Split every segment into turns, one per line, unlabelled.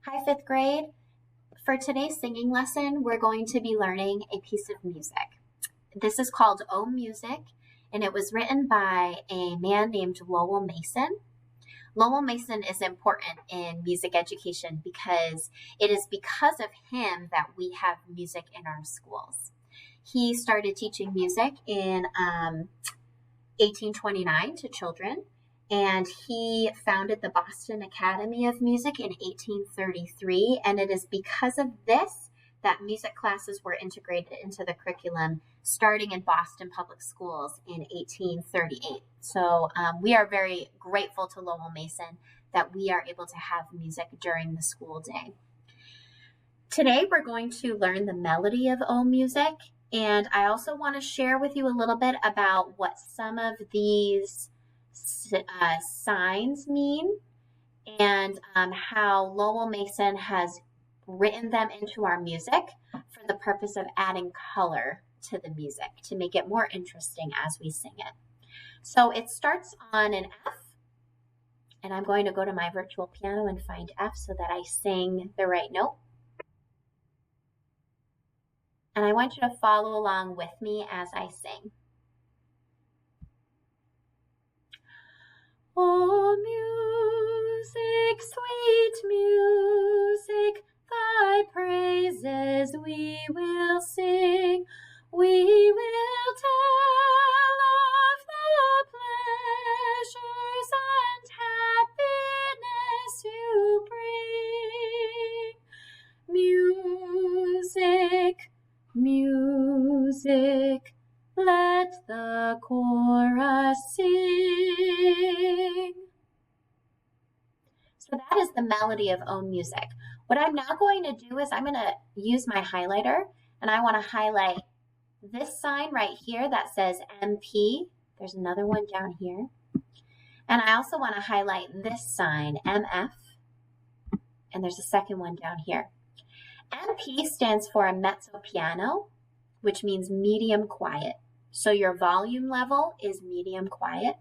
Hi, fifth grade. For today's singing lesson, we're going to be learning a piece of music. This is called O Music, and it was written by a man named Lowell Mason. Lowell Mason is important in music education because it is because of him that we have music in our schools. He started teaching music in 1829 to children, and he founded the Boston Academy of Music in 1833. And it is because of this that music classes were integrated into the curriculum starting in Boston Public Schools in 1838. So we are very grateful to Lowell Mason that we are able to have music during the school day. Today we're going to learn the melody of O Music, and I also want to share with you a little bit about what some of these signs mean and how Lowell Mason has written them into our music for the purpose of adding color to the music to make it more interesting as we sing it. So it starts on an F, and I'm going to go to my virtual piano and find F so that I sing the right note. And I want you to follow along with me as I sing. Oh, music, sweet music, thy praises we will sing. We will tell of the pleasures and happiness you bring. Music, music, let the chorus sing. So that is the melody of O Music. What I'm now going to do is I'm going to use my highlighter, and I want to highlight this sign right here that says MP. There's another one down here. And I also want to highlight this sign, MF, and there's a second one down here. MP stands for a mezzo piano, which means medium quiet. So your volume level is medium quiet.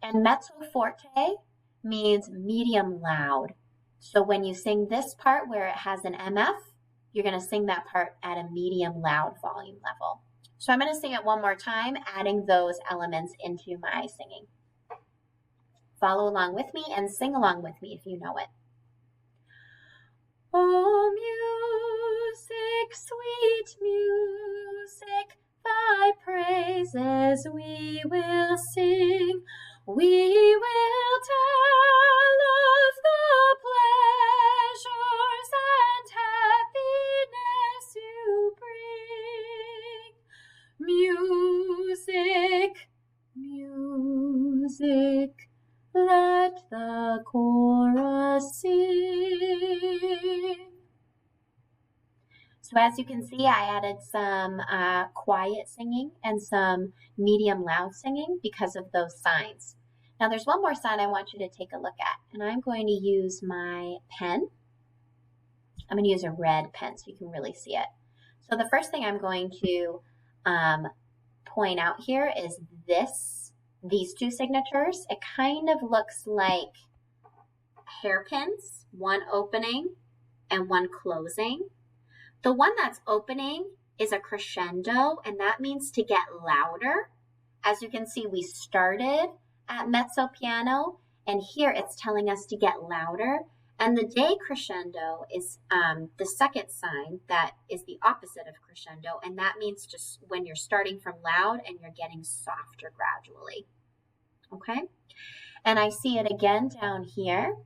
And mezzo forte means medium loud. So when you sing this part where it has an MF, you're going to sing that part at a medium loud volume level. So I'm going to sing it one more time, adding those elements into my singing. Follow along with me and sing along with me if you know it. Oh, music, sweet music, thy praises we will sing. We will tell of the pleasures and happiness you bring. Music, music, let the chorus sing. So as you can see, I added some quiet singing and some medium loud singing because of those signs. Now there's one more sign I want you to take a look at, and I'm going to use my pen. I'm going to use a red pen so you can really see it. So the first thing I'm going to point out here is these two signatures. It kind of looks like hairpins, one opening and one closing. The one that's opening is a crescendo, and that means to get louder. As you can see, we started at mezzo piano, and here it's telling us to get louder. And the decrescendo is the second sign that is the opposite of crescendo, and that means just when you're starting from loud and you're getting softer gradually. Okay? And I see it again down here.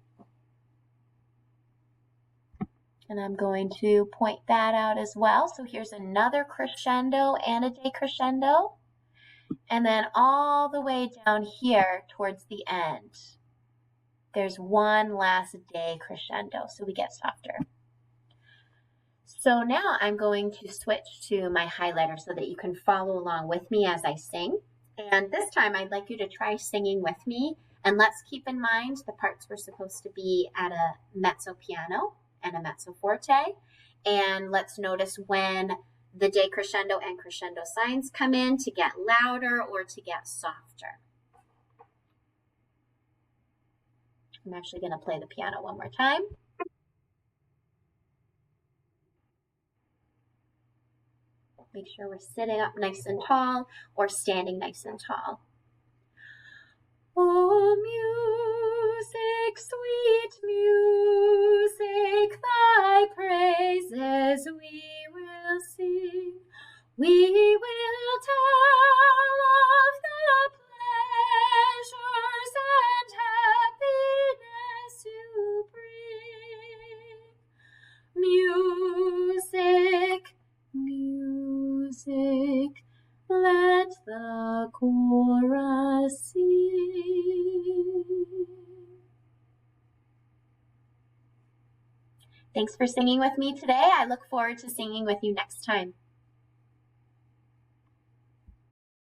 And I'm going to point that out as well. So here's another crescendo and a decrescendo. And then all the way down here towards the end, there's one last decrescendo, so we get softer. So now I'm going to switch to my highlighter so that you can follow along with me as I sing. And this time I'd like you to try singing with me. And let's keep in mind the parts were supposed to be at a mezzo piano and a mezzo forte. And let's notice when the decrescendo and crescendo signs come in to get louder or to get softer. I'm actually going to play the piano one more time. Make sure we're sitting up nice and tall or standing nice and tall. Oh, music, sweet music, thy praises we will sing. We will tell of the pleasures and happiness you bring. Music, music, let the chorus sing. Thanks for singing with me today. I look forward to singing with you next time.